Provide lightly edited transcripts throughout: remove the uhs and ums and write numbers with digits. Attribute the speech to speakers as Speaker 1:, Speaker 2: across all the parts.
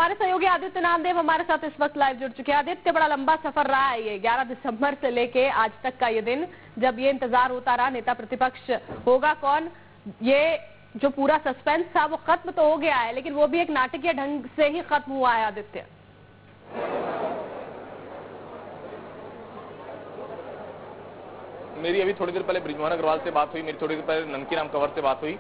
Speaker 1: हमारे सहयोगी आदित्य नामदेव हमारे साथ इस वक्त लाइव जुड़ चुके हैं। आदित्य, बड़ा लंबा सफर रहा है ये 11 दिसंबर से लेके आज तक का ये दिन, जब ये इंतजार होता रहा नेता प्रतिपक्ष होगा कौन। ये जो पूरा सस्पेंस था वो खत्म तो हो गया है, लेकिन वो भी एक नाटकीय ढंग से ही खत्म हुआ है। आदित्य,
Speaker 2: मेरी अभी थोड़ी देर पहले बृजमोहन अग्रवाल से बात हुई, मेरी थोड़ी देर पहले ननकी राम कंवर से बात हुई।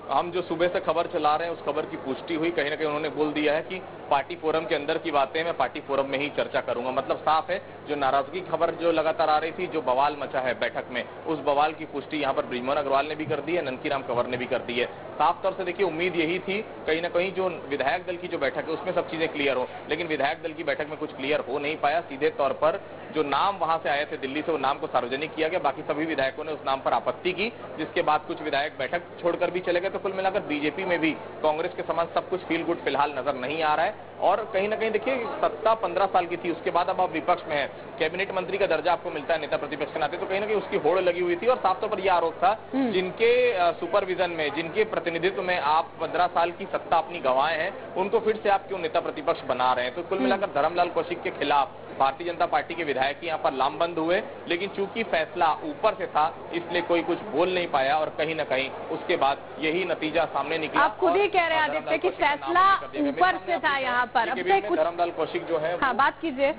Speaker 2: हम जो सुबह से खबर चला रहे हैं उस खबर की पुष्टि हुई। कहीं ना कहीं उन्होंने बोल दिया है कि पार्टी फोरम के अंदर की बातें मैं पार्टी फोरम में ही चर्चा करूंगा। मतलब साफ है, जो नाराजगी खबर जो लगातार आ रही थी, जो बवाल मचा है बैठक में, उस बवाल की पुष्टि यहाँ पर बृजमोहन अग्रवाल ने भी कर दी है, ननकी राम कंवर ने भी कर दी है। साफ तौर से देखिए, उम्मीद यही थी कहीं ना कहीं जो विधायक दल की जो बैठक है उसमें सब चीजें क्लियर हो, लेकिन विधायक दल की बैठक में कुछ क्लियर हो नहीं पाया। सीधे तौर पर जो नाम वहां से आए थे दिल्ली से, वो नाम को सार्वजनिक किया गया। बाकी सभी विधायकों ने उस नाम पर आपत्ति की, जिसके बाद कुछ विधायक बैठक छोड़कर भी चले गए। तो कुल मिलाकर बीजेपी में भी कांग्रेस के समान सब कुछ फील गुड फिलहाल नजर नहीं आ रहा है। और कहीं ना कहीं देखिए, सत्ता 15 साल की थी, उसके बाद अब आप विपक्ष में है, कैबिनेट मंत्री का दर्जा आपको मिलता है नेता प्रतिपक्ष के नाते, तो कहीं ना कहीं उसकी होड़ लगी हुई थी। और साफ तौर पर यह आरोप था, जिनके सुपरविजन में, जिनके प्रतिनिधित्व में आप 15 साल की सत्ता अपनी गंवाए हैं, उनको फिर से आप क्यों नेता प्रतिपक्ष बना रहे हैं। तो कुल मिलाकर धर्मलाल कौशिक के खिलाफ भारतीय जनता पार्टी के विधायक यहाँ पर लामबंद हुए, लेकिन चूंकि फैसला ऊपर से था इसलिए कोई कुछ बोल नहीं पाया। और कहीं ना कहीं उसके बाद यही नतीजा सामने निकला।
Speaker 1: आप खुद ही कह रहे हैं आदित्य कि फैसला ऊपर से था यहाँ पर। अब तक कुछ
Speaker 2: धर्मलाल कौशिक जो है,
Speaker 1: हाँ, बात कीजिए।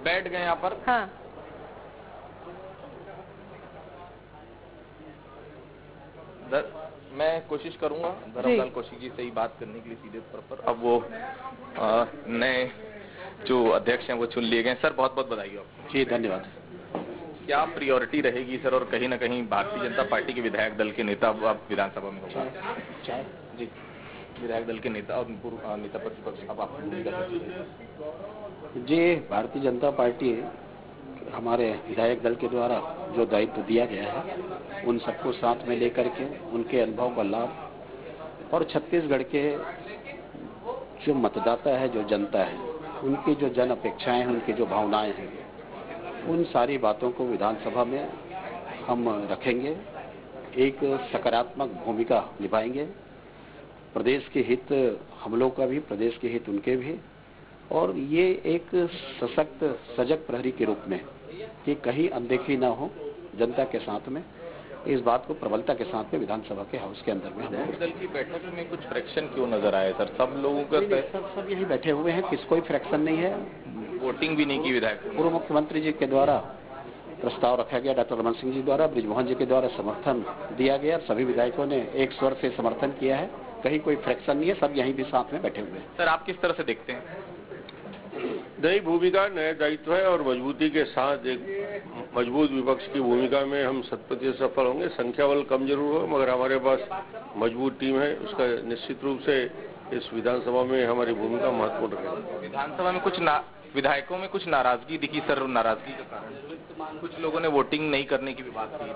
Speaker 2: बैठ गए यहाँ पर।
Speaker 1: हाँ,
Speaker 2: मैं कोशिश करूंगा धर्मलाल कौशिक जी से ही बात करने के लिए सीधे तौर पर। अब वो नए जो अध्यक्ष हैं वो चुन लिए गए। सर, बहुत बहुत बधाई हो आपको।
Speaker 3: जी, धन्यवाद।
Speaker 2: क्या प्रायोरिटी रहेगी सर, और कहीं ना कहीं भारतीय जनता पार्टी के विधायक दल के नेता अब विधानसभा में होगा जी, विधायक दल के नेता और नेता प्रतिपक्ष, अब आपकी भूमिका
Speaker 3: जी, भारतीय जनता पार्टी हमारे विधायक दल के द्वारा जो दायित्व दिया गया है उन सबको साथ में लेकर के उनके अनुभव का लाभ और छत्तीसगढ़ के जो मतदाता है, जो जनता है, उनकी जो जन अपेक्षाएं हैं, उनकी जो भावनाएं हैं, उन सारी बातों को विधानसभा में हम रखेंगे, एक सकारात्मक भूमिका निभाएंगे। प्रदेश के हित हम लोग का भी, प्रदेश के हित उनके भी, और ये एक सशक्त सजग प्रहरी के रूप में कि कहीं अनदेखी ना हो जनता के साथ में, इस बात को प्रबलता के साथ में विधानसभा के हाउस के अंदर में हम
Speaker 2: दल की बैठक में कुछ फ्रैक्शन क्यों नजर आए सर? सब लोगों का
Speaker 3: सब यही बैठे हुए हैं, किस कोई फ्रैक्शन नहीं है।
Speaker 2: वोटिंग भी नहीं की विधायक।
Speaker 3: पूर्व मुख्यमंत्री जी के द्वारा प्रस्ताव रखा गया, डॉक्टर रमन सिंह जी द्वारा, बृजमोहन जी के द्वारा समर्थन दिया गया, सभी विधायकों ने एक स्वर से समर्थन किया है, कहीं कोई फ्रैक्शन नहीं है, सब यहीं भी साथ में बैठे हुए हैं।
Speaker 2: सर, आप किस तरह से देखते हैं?
Speaker 4: नई भूमिका, नया दायित्व है और मजबूती के साथ एक मजबूत विपक्ष की भूमिका में हम 100% सफल होंगे। संख्या बल कम जरूर हो, मगर हमारे पास मजबूत टीम है, उसका निश्चित रूप से इस विधानसभा में हमारी भूमिका महत्वपूर्ण रहेगी।
Speaker 2: विधानसभा में कुछ विधायकों में कुछ नाराजगी दिखी सर, नाराजगी के कारण कुछ लोगों ने वोटिंग नहीं करने की भी बात की।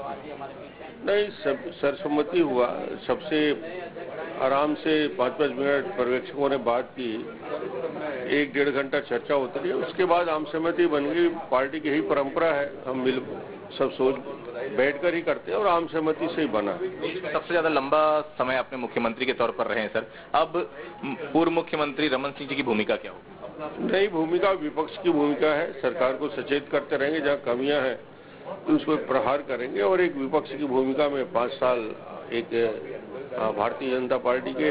Speaker 4: नहीं, सर्वसम्मति हुआ, सबसे आराम से 5-5 मिनट पर्यवेक्षकों ने बात की, 1-1.5 घंटा चर्चा होती रही, उसके बाद आम सहमति बन गई। पार्टी की यही परंपरा है, हम मिल सब सोच बैठकर ही करते हैं और आम सहमति से ही बना।
Speaker 2: सबसे ज्यादा लंबा समय अपने मुख्यमंत्री के तौर पर रहे हैं सर, अब पूर्व मुख्यमंत्री रमन सिंह जी की भूमिका क्या होगी?
Speaker 4: नई भूमिका विपक्ष की भूमिका है, सरकार को सचेत करते रहेंगे, जहाँ कमियां हैं तो उसको प्रहार करेंगे और एक विपक्ष की भूमिका में 5 साल एक भारतीय जनता पार्टी के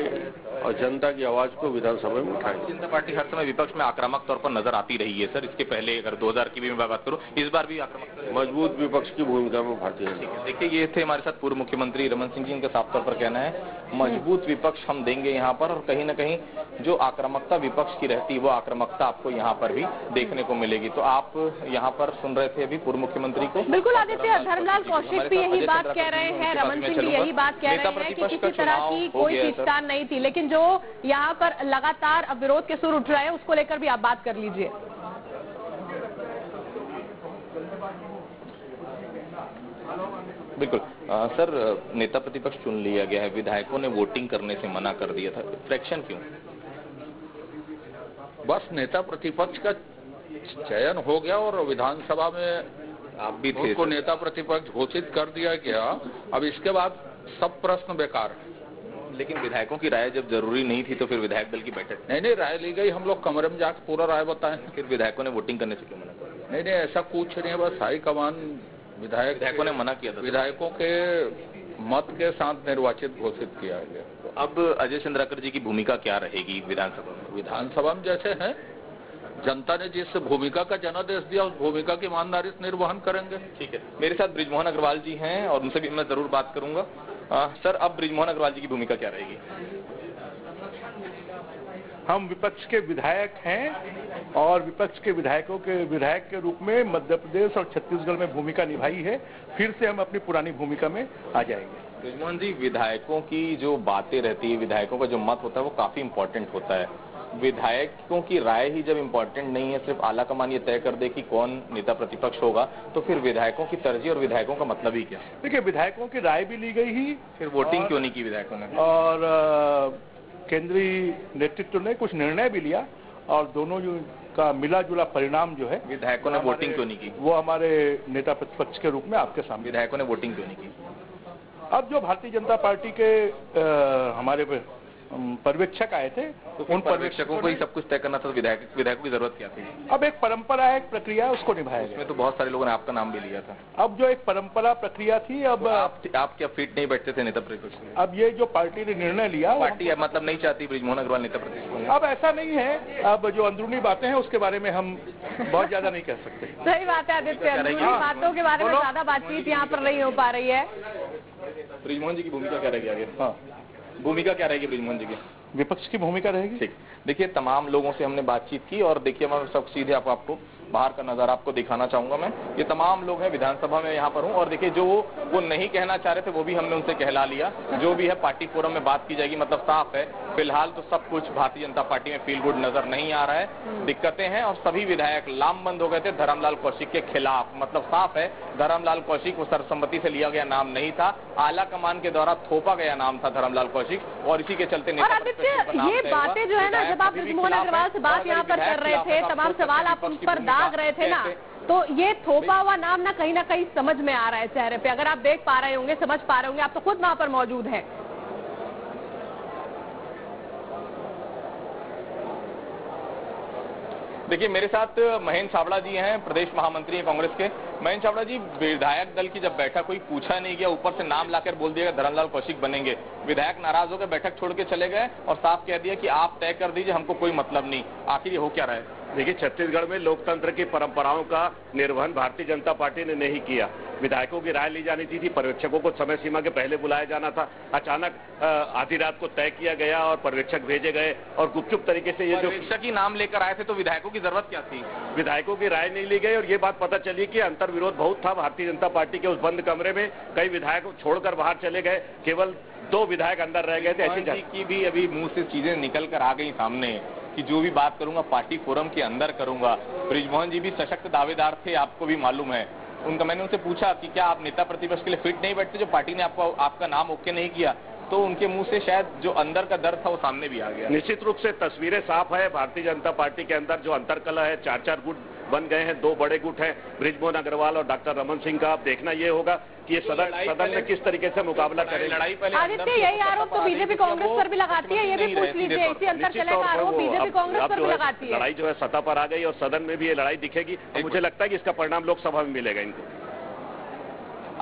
Speaker 4: और जनता की आवाज को विधानसभा में उठाएंगे।
Speaker 2: जनता पार्टी हर समय विपक्ष में आक्रामक तौर पर नजर आती रही है सर, इसके पहले अगर 2000 की भी मैं बात करूं, इस बार भी आक्रामक
Speaker 4: मजबूत विपक्ष की भूमिका में भारतीय जनता।
Speaker 2: देखिए, ये थे हमारे साथ पूर्व मुख्यमंत्री रमन सिंह जी, उनका साफ तौर पर कहना है मजबूत विपक्ष हम देंगे यहाँ पर, और कहीं ना कहीं जो आक्रामकता विपक्ष की रहती है वो आक्रामकता आपको यहाँ पर भी देखने को मिलेगी। तो आप यहाँ पर सुन रहे थे अभी पूर्व मुख्यमंत्री को।
Speaker 1: बिल्कुल आदित्य, धर्मलाल कौशिक भी यही बात कह रहे हैं, रमन सिंह भी यही बात कह रहे हैं कि किसी तरह की कोई खींचतान नहीं थी, लेकिन जो यहाँ पर लगातार अब विरोध के सुर उठ रहे हैं उसको लेकर भी आप बात कर लीजिए।
Speaker 2: बिल्कुल सर, नेता प्रतिपक्ष चुन लिया गया है, विधायकों ने वोटिंग करने से मना कर दिया था, फ्रैक्शन क्यों?
Speaker 5: बस नेता प्रतिपक्ष का चयन हो गया और विधानसभा में
Speaker 2: आप भी थे,
Speaker 5: उसको नेता प्रतिपक्ष घोषित कर दिया गया। अब इसके बाद सब प्रश्न बेकार है।
Speaker 2: लेकिन विधायकों की राय जब जरूरी नहीं थी तो फिर विधायक दल की बैठक
Speaker 5: नहीं राय ली गई, हम लोग कमरे में जाकर पूरा राय बताएं।
Speaker 2: फिर विधायकों ने वोटिंग करने से क्यों मना कर दिया?
Speaker 5: नहीं ऐसा कुछ नहीं है, बस हाईकमान
Speaker 2: विधायकों ने मना किया था,
Speaker 5: विधायकों के मत के साथ निर्वाचित घोषित किया गया।
Speaker 2: तो अब अजय चंद्राकर जी की भूमिका क्या रहेगी विधानसभा में?
Speaker 5: विधानसभा में जैसे है, जनता ने जिस भूमिका का जनादेश दिया उस भूमिका की ईमानदारी से निर्वहन करेंगे।
Speaker 2: ठीक है, मेरे साथ बृजमोहन अग्रवाल जी हैं और उनसे भी मैं जरूर बात करूंगा। सर, अब बृजमोहन अग्रवाल जी की भूमिका क्या रहेगी?
Speaker 6: हम विपक्ष के विधायक हैं और विपक्ष के विधायक के रूप में मध्य प्रदेश और छत्तीसगढ़ में भूमिका निभाई है। फिर से हम अपनी पुरानी भूमिका में आ जाएंगे।
Speaker 2: बृजमोहन जी, विधायकों की जो बातें रहती है, विधायकों का जो मत होता है वो काफी इंपॉर्टेंट होता है। विधायकों की राय ही जब इम्पोर्टेंट नहीं है, सिर्फ आला कमान ये तय कर दे कि कौन नेता प्रतिपक्ष होगा, तो फिर विधायकों की तरजीह और विधायकों का मतलब ही क्या?
Speaker 6: देखिए, विधायकों की राय भी ली गई ही,
Speaker 2: फिर वोटिंग क्यों नहीं की विधायकों ने?
Speaker 6: और केंद्रीय नेतृत्व ने कुछ निर्णय भी लिया और दोनों का मिला जुला परिणाम जो है,
Speaker 2: विधायकों ने वोटिंग क्यों नहीं की?
Speaker 6: वो हमारे नेता प्रतिपक्ष के रूप में आपके सामने।
Speaker 2: विधायकों ने वोटिंग क्यों नहीं की?
Speaker 6: अब जो भारतीय जनता पार्टी के हमारे पर्यवेक्षक आए थे,
Speaker 2: तो उन पर्यवेक्षकों को ही सब कुछ तय करना था, तो विधायकों की जरूरत क्या थी?
Speaker 6: अब एक परंपरा है, एक प्रक्रिया है, उसको निभाया गया।
Speaker 2: उसमें तो बहुत सारे लोगों ने आपका नाम भी लिया था।
Speaker 6: अब जो एक परंपरा प्रक्रिया थी, अब
Speaker 2: तो आप क्या फिट नहीं बैठते थे नेता प्रतिपक्ष में?
Speaker 6: अब ये जो पार्टी ने निर्णय लिया,
Speaker 2: पार्टी मतलब नहीं चाहती बृजमोहन अग्रवाल नेता प्रतिपक्ष?
Speaker 6: अब ऐसा नहीं है। अब जो अंदरूनी बातें हैं उसके बारे में हम बहुत ज्यादा नहीं कह सकते।
Speaker 1: सही बात है आदित्य, अंदरूनी बातों के बारे में ज्यादा बातचीत यहाँ पर नहीं हो पा रही है।
Speaker 2: बृजमोहन जी की भूमिका क्या रहेगी आगे?
Speaker 6: हाँ,
Speaker 2: भूमिका क्या रहेगी बृजमोहन जी की?
Speaker 6: विपक्ष की भूमिका रहेगी।
Speaker 2: ठीक, देखिए तमाम लोगों से हमने बातचीत की और देखिए मैं सब सीधे आपको बाहर का नजारा आपको दिखाना चाहूंगा। मैं ये तमाम लोग हैं, विधानसभा में यहाँ पर हूँ और देखिए जो वो नहीं कहना चाह रहे थे वो भी हमने उनसे कहला लिया। जो भी है पार्टी फोरम में बात की जाएगी, मतलब साफ है फिलहाल तो सब कुछ भारतीय जनता पार्टी में फील गुड नजर नहीं आ रहा है। दिक्कतें हैं और सभी विधायक लामबंद हो गए थे धर्मलाल कौशिक के खिलाफ। मतलब साफ है धर्मलाल कौशिक वो सर्वसम्मति से लिया गया नाम नहीं था, आला कमान के द्वारा थोपा गया नाम था धर्मलाल कौशिक और इसी के चलते
Speaker 1: और आदित्य ये बातें जो है ना, जब आप बृजमोहन अग्रवाल से बात यहाँ पर कर रहे थे, तमाम सवाल आप उन पर दाग रहे थे ना, तो ये थोपा हुआ नाम ना कहीं समझ में आ रहा है चेहरे पे। अगर आप देख पा रहे होंगे, समझ पा रहे होंगे, आप तो खुद वहां पर मौजूद हैं।
Speaker 2: देखिए मेरे साथ महेंद्र छाबड़ा जी हैं, प्रदेश महामंत्री हैं कांग्रेस के। महेंद्र छाबड़ा जी, विधायक दल की जब बैठक हुई, पूछा नहीं गया, ऊपर से नाम लाकर बोल दिया गया धर्मलाल कौशिक बनेंगे। विधायक नाराज होकर बैठक छोड़ के चले गए और साफ कह दिया कि आप तय कर दीजिए, हमको कोई मतलब नहीं। आखिर ये हो क्या रहा है?
Speaker 4: देखिए, छत्तीसगढ़ में लोकतंत्र की परंपराओं का निर्वहन भारतीय जनता पार्टी ने नहीं किया। विधायकों की राय ली जानी थी, पर्यवेक्षकों को समय सीमा के पहले बुलाया जाना था। अचानक आधी रात को तय किया गया और पर्यवेक्षक भेजे गए और गुपचुप तरीके से ये जो
Speaker 2: पर्यवेक्षक ही नाम लेकर आए थे, तो विधायकों की जरूरत क्या थी?
Speaker 4: विधायकों की राय नहीं ली गई और ये बात पता चली कि अंतर विरोध बहुत था भारतीय जनता पार्टी के उस बंद कमरे में। कई विधायक छोड़कर बाहर चले गए, केवल 2 विधायक अंदर रह गए थे। ऐसी
Speaker 2: की भी अभी मुंह से चीजें निकल कर आ गई सामने कि जो भी बात करूंगा पार्टी फोरम के अंदर करूंगा। बृजमोहन जी भी सशक्त दावेदार थे, आपको भी मालूम है। मैंने उनसे पूछा कि क्या आप नेता प्रतिपक्ष के लिए फिट नहीं बैठते, जो पार्टी ने आपका नाम ओके नहीं किया, तो उनके मुंह से शायद जो अंदर का दर्द था वो सामने भी आ गया।
Speaker 4: निश्चित रूप से तस्वीरें साफ है। भारतीय जनता पार्टी के अंदर जो अंतरकलह है, 4-4 गुट बन गए हैं, 2 बड़े गुट हैं, बृजमोहन अग्रवाल और डॉक्टर रमन सिंह का। अब देखना ये होगा कि ये सदन में किस तरीके से मुकाबला करेगा।
Speaker 2: लड़ाई पहले
Speaker 1: आदित्य, यही आरोप तो बीजेपी कांग्रेस पर भी लगाती है, ये भी पूछ लीजिए। इसी अंतरकलह का आरोप बीजेपी कांग्रेस पर भी लगाती है।
Speaker 4: लड़ाई जो है सतह पर आ गई और सदन में भी ये लड़ाई दिखेगी। मुझे लगता है कि इसका परिणाम लोकसभा में मिलेगा इनको।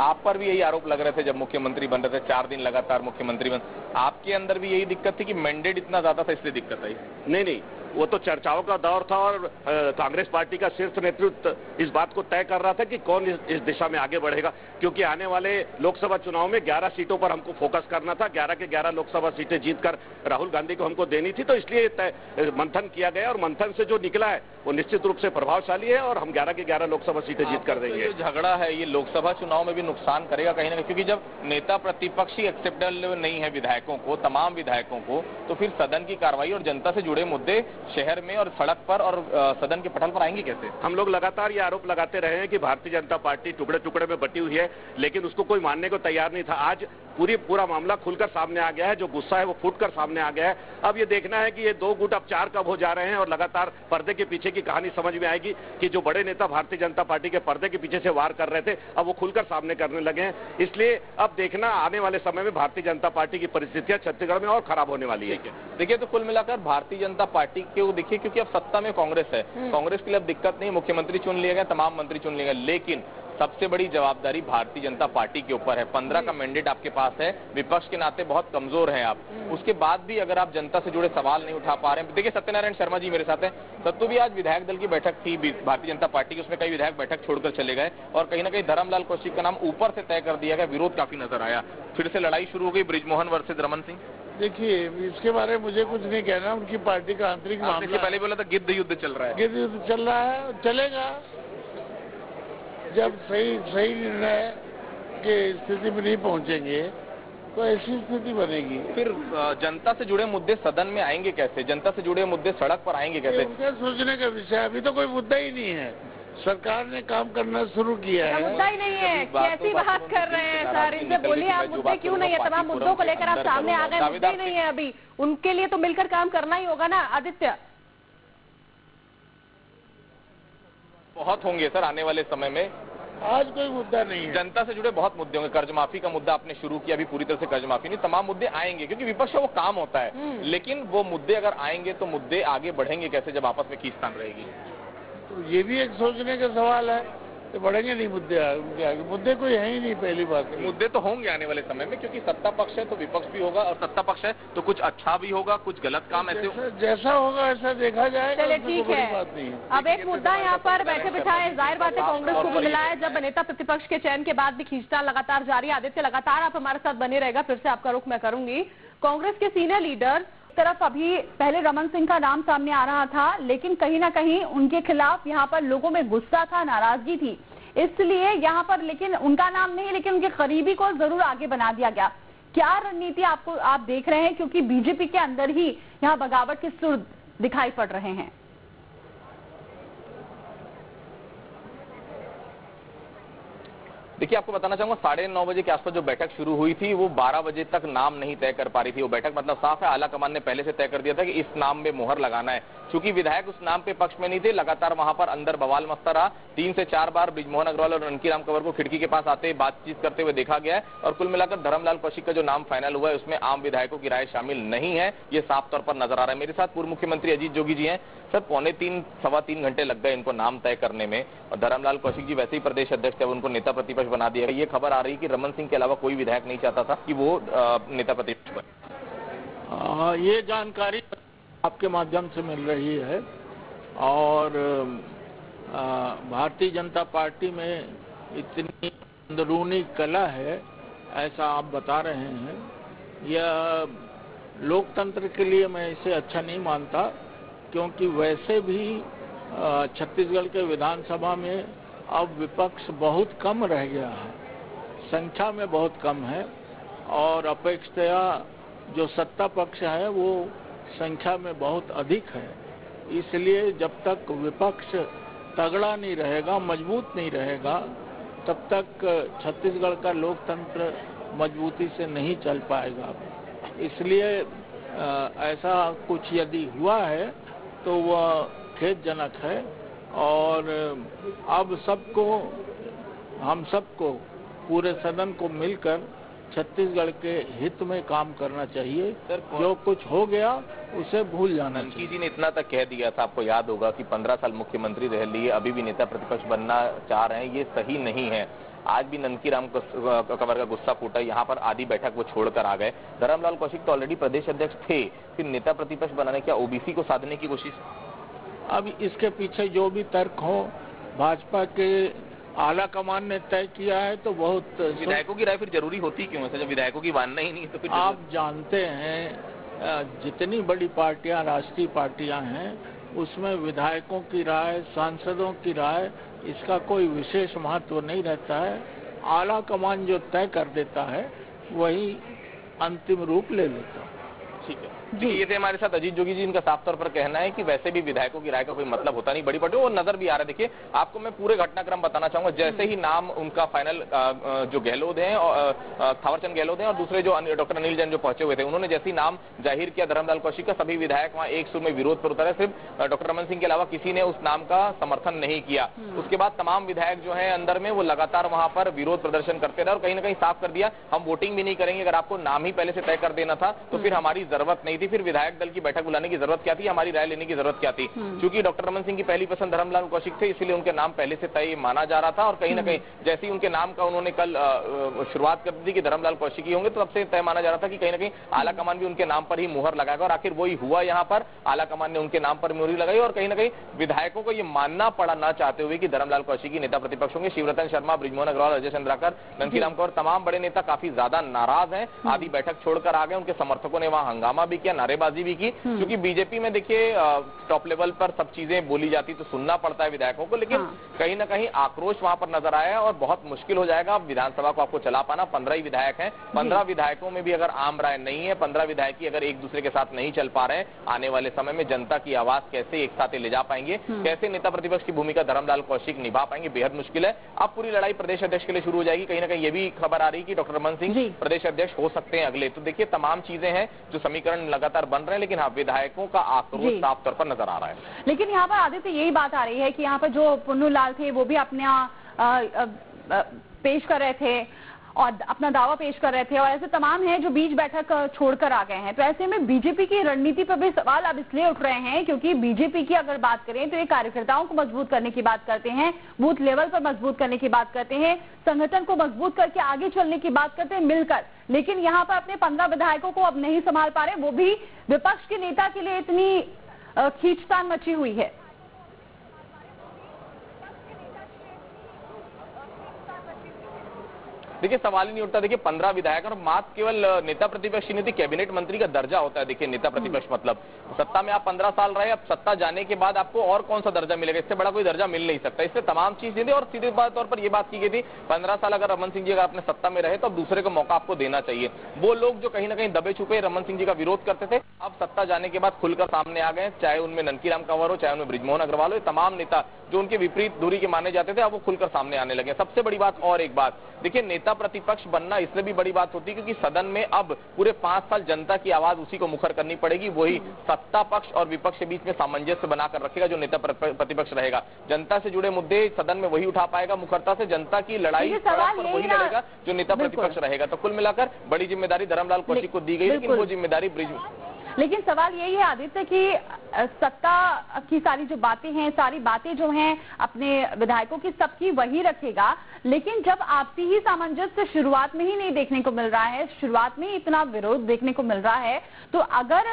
Speaker 2: आप पर भी यही आरोप लग रहे थे जब मुख्यमंत्री बन रहे थे, 4 दिन लगातार मुख्यमंत्री बन, आपके अंदर भी यही दिक्कत थी कि मैंडेट इतना ज्यादा था इसलिए दिक्कत आई?
Speaker 4: नहीं, वो तो चर्चाओं का दौर था और कांग्रेस पार्टी का शीर्ष नेतृत्व इस बात को तय कर रहा था कि कौन इस दिशा में आगे बढ़ेगा, क्योंकि आने वाले लोकसभा चुनाव में 11 सीटों पर हमको फोकस करना था। 11 के 11 लोकसभा सीटें जीतकर राहुल गांधी को हमको देनी थी, तो इसलिए मंथन किया गया और मंथन से जो निकला है वो निश्चित रूप से प्रभावशाली है और हम 11 के 11 लोकसभा सीटें जीत कर देंगे।
Speaker 2: जो झगड़ा है ये लोकसभा चुनाव में भी नुकसान करेगा कहीं ना कहीं, क्योंकि जब नेता प्रतिपक्ष ही एक्सेप्टेबल नहीं है विधायकों को, तमाम विधायकों को, तो फिर सदन की कार्रवाई और जनता से जुड़े मुद्दे शहर में और सड़क पर और सदन के पटल पर आएंगे कैसे?
Speaker 4: हम लोग लगातार ये आरोप लगाते रहे हैं कि भारतीय जनता पार्टी टुकड़े टुकड़े में बटी हुई है, लेकिन उसको कोई मानने को तैयार नहीं था। आज
Speaker 7: पूरा मामला खुलकर सामने आ गया है। जो गुस्सा है वो फूटकर सामने आ गया है। अब ये देखना है कि ये 2 गुट अब 4 कब हो जा रहे हैं और लगातार पर्दे के पीछे की कहानी समझ में आएगी कि जो बड़े नेता भारतीय जनता पार्टी के पर्दे के पीछे से वार कर रहे थे अब वो खुलकर सामने करने लगे हैं। इसलिए अब देखना आने वाले समय में भारतीय जनता पार्टी की परिस्थितियां छत्तीसगढ़ में और खराब होने वाली है।
Speaker 2: देखिए, तो कुल मिलाकर भारतीय जनता पार्टी को देखिए, क्योंकि अब सत्ता में कांग्रेस है, कांग्रेस के लिए अब दिक्कत नहीं, मुख्यमंत्री चुन लिए गए, तमाम मंत्री चुन लिए गए, लेकिन सबसे बड़ी जवाबदारी भारतीय जनता पार्टी के ऊपर है। 15 का मैंडेट आपके पास है, विपक्ष के नाते बहुत कमजोर हैं आप। उसके बाद भी अगर आप जनता से जुड़े सवाल नहीं उठा पा रहे हैं, देखिए सत्यनारायण शर्मा जी मेरे साथ हैं। सत्तू भी आज विधायक दल की बैठक थी भारतीय जनता पार्टी की, उसमें कई विधायक बैठक छोड़कर चले गए और कहीं ना कहीं धर्मलाल कौशिक का नाम ऊपर से तय कर दिया गया, विरोध काफी नजर आया। फिर से लड़ाई शुरू हो गई ब्रिजमोहन वर्सेज रमन सिंह।
Speaker 8: देखिए, इसके बारे में मुझे कुछ नहीं कहना, उनकी पार्टी का आंतरिक मामला।
Speaker 2: पहले बोला था गिद्ध युद्ध चल रहा है,
Speaker 8: गिद्ध युद्ध चल रहा है, चलेगा। जब सही निर्णय के स्थिति में नहीं पहुंचेंगे तो ऐसी स्थिति बनेगी।
Speaker 2: फिर जनता से जुड़े मुद्दे सदन में आएंगे कैसे? जनता से जुड़े मुद्दे सड़क पर आएंगे कैसे?
Speaker 8: उनका सोचने का विषय, अभी तो कोई मुद्दा ही नहीं है। सरकार ने काम करना शुरू किया है,
Speaker 1: मुद्दा ही नहीं है। कैसी बात कर रहे हैं सर? इनसे बोलिए आप, मुद्दे क्यों नहीं है? तमाम मुद्दों को लेकर आप सामने आ गए, मुद्दे ही नहीं है अभी। उनके लिए तो मिलकर काम करना ही होगा ना आदित्य।
Speaker 2: बहुत होंगे सर आने वाले समय में।
Speaker 8: आज कोई मुद्दा नहीं है।
Speaker 2: जनता से जुड़े बहुत मुद्दे होंगे। कर्ज माफी का मुद्दा आपने शुरू किया, अभी पूरी तरह से कर्ज माफी नहीं, तमाम मुद्दे आएंगे क्योंकि विपक्ष का वो काम होता है। लेकिन वो मुद्दे अगर आएंगे तो मुद्दे आगे बढ़ेंगे कैसे जब आपस में खींचतान रहेगी?
Speaker 8: तो ये भी एक सोचने का सवाल है। तो बढ़ेंगे नहीं मुद्दे उनके आगे। मुद्दे कोई है ही नहीं। पहली बात,
Speaker 2: मुद्दे तो होंगे आने वाले समय में, क्योंकि सत्ता पक्ष है तो विपक्ष भी होगा और सत्ता पक्ष है तो कुछ अच्छा भी होगा, कुछ गलत काम ऐसे
Speaker 8: जैसा होगा ऐसा देखा जाएगा।
Speaker 1: चलिए ठीक है।
Speaker 8: बात नहीं है।
Speaker 1: अब एक मुद्दा यहाँ पर बैठे बिठाए, जाहिर बात है कांग्रेस को भी मिला है। जब नेता प्रतिपक्ष के चयन के बाद भी खींचतान लगातार जारी है। आदित्य, लगातार आप हमारे साथ बने रहेगा, फिर से आपका रुख मैं करूंगी। कांग्रेस के सीनियर लीडर तरफ अभी पहले रमन सिंह का नाम सामने आ रहा था, लेकिन कहीं ना कहीं उनके खिलाफ यहाँ पर लोगों में गुस्सा था, नाराजगी थी, इसलिए यहाँ पर लेकिन उनका नाम नहीं, लेकिन उनके करीबी को जरूर आगे बना दिया गया। क्या रणनीति आप देख रहे हैं? क्योंकि बीजेपी के अंदर ही यहाँ बगावत के सुर दिखाई पड़ रहे हैं।
Speaker 2: देखिए, आपको बताना चाहूंगा 9:30 बजे के आसपास जो बैठक शुरू हुई थी वो 12 बजे तक नाम नहीं तय कर पा रही थी। वो बैठक मतलब साफ है, आला कमान ने पहले से तय कर दिया था कि इस नाम में मुहर लगाना है। चूंकि विधायक उस नाम पे पक्ष में नहीं थे, लगातार वहां पर अंदर बवाल मचता रहा। 3 से 4 बार ब्रिजमोहन अग्रवाल और ननकीराम कंवर को खिड़की के पास आते बातचीत करते हुए देखा गया है और कुल मिलाकर धर्मलाल कौशिक का जो नाम फाइनल हुआ है उसमें आम विधायकों की राय शामिल नहीं है, ये साफ तौर पर नजर आ रहा है। मेरे साथ पूर्व मुख्यमंत्री अजीत जोगी जी हैं। सर, 2.25 सवा 3 घंटे लग गए इनको नाम तय करने में और धर्मलाल कौशिक जी वैसे ही प्रदेश अध्यक्ष थे, उनको नेता प्रतिपक्ष बना दिया गया। ये खबर आ रही है कि रमन सिंह के अलावा कोई विधायक नहीं चाहता था कि वो नेता प्रतिपक्ष बने।
Speaker 8: ये जानकारी आपके माध्यम से मिल रही है और भारतीय जनता पार्टी में इतनी अंदरूनी कला है ऐसा आप बता रहे हैं। यह लोकतंत्र के लिए मैं इसे अच्छा नहीं मानता, क्योंकि वैसे भी छत्तीसगढ़ के विधानसभा में अब विपक्ष बहुत कम रह गया है, संख्या में बहुत कम है और अपेक्षाया जो सत्ता पक्ष है वो संख्या में बहुत अधिक है। इसलिए जब तक विपक्ष तगड़ा नहीं रहेगा, मजबूत नहीं रहेगा, तब तक छत्तीसगढ़ का लोकतंत्र मजबूती से नहीं चल पाएगा। इसलिए ऐसा कुछ यदि हुआ है तो वह खेदजनक है और अब हम सबको पूरे सदन को मिलकर छत्तीसगढ़ के हित में काम करना चाहिए। जो कुछ हो गया उसे भूल जाना चाहिए।
Speaker 2: जी ने इतना तक कह दिया था, आपको याद होगा कि 15 साल मुख्यमंत्री रह लिए, अभी भी नेता प्रतिपक्ष बनना चाह रहे हैं, ये सही नहीं है। आज भी ननकीराम कंवर का गुस्सा फूटा, यहाँ पर आधी बैठक वो छोड़कर आ गए। धर्मलाल कौशिक तो ऑलरेडी प्रदेश अध्यक्ष थे, फिर नेता प्रतिपक्ष बनाने, क्या ओबीसी को साधने की कोशिश?
Speaker 8: अब इसके पीछे जो भी तर्क हो, भाजपा के आला कमान ने तय किया है तो बहुत।
Speaker 2: विधायकों की राय फिर जरूरी होती क्यों है? जब विधायकों की मानना ही नहीं तो फिर
Speaker 8: आप जानते हैं जितनी बड़ी पार्टियां, राष्ट्रीय पार्टियां हैं, उसमें विधायकों की राय, सांसदों की राय, इसका कोई विशेष महत्व नहीं रहता है। आला कमान जो तय कर देता है वही अंतिम रूप ले लेता है।
Speaker 2: ठीक है। ये थे हमारे साथ अजीत जोगी जी। इनका साफ तौर पर कहना है कि वैसे भी विधायकों की राय का कोई मतलब होता नहीं बड़ी पार्टी, और नजर भी आ रहा है। देखिए आपको मैं पूरे घटनाक्रम बताना चाहूंगा। जैसे ही नाम उनका फाइनल जो गहलोत हैं और थावरचंद गहलोत हैं और दूसरे जो डॉक्टर अनिल जैन जो पहुंचे हुए थे, उन्होंने जैसे ही नाम जाहिर किया धर्मलाल कौशिक का, सभी विधायक वहां एक सुर में विरोध पर उतरे। सिर्फ डॉक्टर रमन सिंह के अलावा किसी ने उस नाम का समर्थन नहीं किया। उसके बाद तमाम विधायक जो है अंदर में वो लगातार वहां पर विरोध प्रदर्शन करते रहे और कहीं ना कहीं साफ कर दिया हम वोटिंग भी नहीं करेंगे। अगर आपको नाम ही पहले से तय कर देना था तो फिर हमारी जरूरत नहीं थी, फिर विधायक दल की बैठक बुलाने की जरूरत क्या थी, हमारी राय लेने की जरूरत क्या थी। क्योंकि डॉक्टर रमन सिंह की पहली पसंद धर्मलाल कौशिक थे, इसलिए उनके नाम पहले से तय माना जा रहा था। और कहीं ना कहीं जैसे ही उनके नाम का उन्होंने कल शुरुआत कर दी कि धर्मलाल कौशिक ही होंगे, तो तब से तय माना जा रहा था कि कहीं ना कहीं आला कमान भी उनके नाम पर ही मुहर लगाएगा। और आखिर वही हुआ। यहाँ पर आला कमान ने उनके नाम पर मुहर लगाई और कहीं ना कहीं विधायकों को ये मानना पड़ा ना चाहते हुए कि धर्मलाल कौशिक ही नेता प्रतिपक्ष होंगे। शिवरतन शर्मा, बृजमोहन अग्रवाल, अजय चंद्राकर, ननकीराम कौर, तमाम बड़े नेता काफी ज्यादा नाराज हैं। आधी बैठक छोड़कर आ गए। उनके समर्थकों ने वहां हंगामा भी किया, नारेबाजी भी की। क्योंकि बीजेपी में देखिए टॉप लेवल पर सब चीजें बोली जाती तो सुनना पड़ता है विधायकों को, लेकिन कहीं ना कहीं आक्रोश वहां पर नजर आया और बहुत मुश्किल हो जाएगा विधानसभा को आपको चला पाना। 15 ही विधायक हैं, 15 विधायकों में भी अगर आम राय नहीं है, 15 विधायक ही अगर एक दूसरे के साथ नहीं चल पा रहे हैं, आने वाले समय में जनता की आवाज कैसे एक साथ ले जा पाएंगे, कैसे नेता प्रतिपक्ष की भूमिका धर्मलाल कौशिक निभा पाएंगे, बेहद मुश्किल है। अब पूरी लड़ाई प्रदेश अध्यक्ष के लिए शुरू हो जाएगी। कहीं ना कहीं ये भी खबर आ रही है कि डॉक्टर रमन सिंह प्रदेश अध्यक्ष हो सकते हैं अगले। तो देखिए तमाम चीजें हैं जो समीकरण लगातार बन रहे हैं, लेकिन हाँ विधायकों का आक्रोश साफ तौर पर नजर आ रहा है।
Speaker 9: लेकिन यहाँ पर आदित्य यही बात आ रही है कि यहाँ पर जो पुन्नू लाल थे वो भी अपने पेश कर रहे थे और अपना दावा पेश कर रहे थे, और ऐसे तमाम हैं जो बीच बैठक छोड़कर आ गए हैं। तो ऐसे में बीजेपी की रणनीति पर भी सवाल अब इसलिए उठ रहे हैं क्योंकि बीजेपी की अगर बात करें तो ये कार्यकर्ताओं को मजबूत करने की बात करते हैं, बूथ लेवल पर मजबूत करने की बात करते हैं, संगठन को मजबूत करके आगे चलने की बात करते हैं मिलकर। लेकिन यहाँ पर अपने 15 विधायकों को अब नहीं संभाल पा रहे, वो भी विपक्ष के नेता के लिए इतनी खींचतान मची हुई है।
Speaker 2: देखिए सवाल ही नहीं उठता। देखिए 15 विधायक और मात्र केवल नेता प्रतिपक्ष की नहीं, कैबिनेट मंत्री का दर्जा होता है। देखिए नेता प्रतिपक्ष मतलब सत्ता में आप 15 साल रहे, अब सत्ता जाने के बाद आपको और कौन सा दर्जा मिलेगा, इससे बड़ा कोई दर्जा मिल नहीं सकता। इससे तमाम चीजें थी और सीधे तौर पर यह बात की गई थी 15 साल अगर रमन सिंह जी अगर अपने सत्ता में रहे तो अब दूसरे को मौका आपको देना चाहिए। वो लोग जो कहीं ना कहीं दबे छुपे रमन सिंह जी का विरोध करते थे, अब सत्ता जाने के बाद खुलकर सामने आ गए। चाहे उनमें ननकीराम कंवर हो, चाहे उनमें बृजमोहन अग्रवाल हो, तमाम नेता जो उनके विपरीत दूरी के माने जाते थे अब वो खुलकर सामने आने लगे। सबसे बड़ी बात और एक बात देखिए, नेता प्रतिपक्ष बनना इससे भी बड़ी बात होती है क्योंकि सदन में अब पूरे 5 साल जनता की आवाज उसी को मुखर करनी पड़ेगी। वही सत्ता पक्ष और विपक्ष के बीच में सामंजस्य बनाकर रखेगा जो नेता प्रतिपक्ष रहेगा। जनता से जुड़े मुद्दे सदन में वही उठा पाएगा मुखरता से, जनता की लड़ाई पर वही लड़ेगा जो नेता प्रतिपक्ष रहेगा। तो कुल मिलाकर बड़ी जिम्मेदारी धर्मलाल कौशिक को दी गई, लेकिन वो जिम्मेदारी
Speaker 9: लेकिन सवाल यही है आदित्य कि सत्ता की सारी जो बातें हैं, सारी बातें जो हैं अपने विधायकों की सबकी वही रखेगा, लेकिन जब आपसी ही सामंजस्य शुरुआत में ही नहीं देखने को मिल रहा है, शुरुआत में ही इतना विरोध देखने को मिल रहा है, तो अगर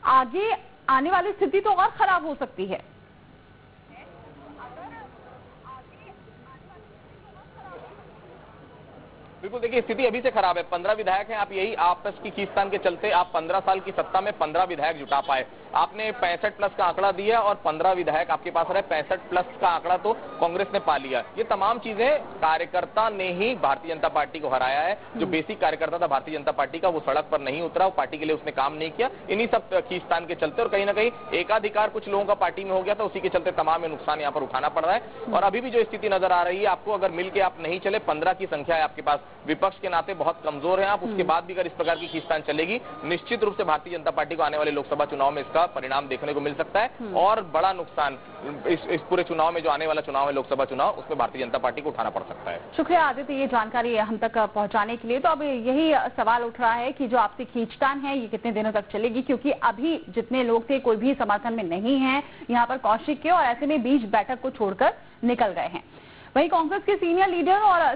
Speaker 9: आगे आने वाली स्थिति तो और खराब हो सकती है।
Speaker 2: बिल्कुल देखिए स्थिति अभी से खराब है। 15 विधायक हैं, आप यही आपस की खींचतान के चलते आप 15 साल की सत्ता में 15 विधायक जुटा पाए। आपने 65 प्लस का आंकड़ा दिया और 15 विधायक आपके पास रहे, 65 प्लस का आंकड़ा तो कांग्रेस ने पा लिया। ये तमाम चीजें कार्यकर्ता ने ही भारतीय जनता पार्टी को हराया है। जो बेसिक कार्यकर्ता था भारतीय जनता पार्टी का वो सड़क पर नहीं उतरा, वो पार्टी के लिए उसने काम नहीं किया, इन्हीं सब खींचतान के चलते। और कहीं ना कहीं एकाधिकार कुछ लोगों का पार्टी में हो गया था, उसी के चलते तमाम नुकसान यहाँ पर उठाना पड़ रहा है। और अभी भी जो स्थिति नजर आ रही है आपको, अगर मिलकर आप नहीं चले, 15 की संख्या है आपके पास, विपक्ष के नाते बहुत कमजोर है आप, उसके बाद भी अगर इस प्रकार की खींचतान चलेगी निश्चित रूप से भारतीय जनता पार्टी को आने वाले लोकसभा चुनाव में इसका परिणाम देखने को मिल सकता है। और बड़ा नुकसान इस पूरे चुनाव में, जो आने वाला चुनाव है लोकसभा चुनाव, उसमें भारतीय जनता पार्टी को उठाना पड़ सकता है।
Speaker 9: शुक्रिया आदित्य ये जानकारी हम तक पहुंचाने के लिए। तो अब यही सवाल उठ रहा है कि जो आपसी खींचतान है ये कितने दिनों तक चलेगी, क्योंकि अभी जितने लोग थे कोई भी समर्थन में नहीं है यहाँ पर कौशिक के, और ऐसे में बीच बैठक को छोड़कर निकल गए हैं। वहीं कांग्रेस के सीनियर लीडर और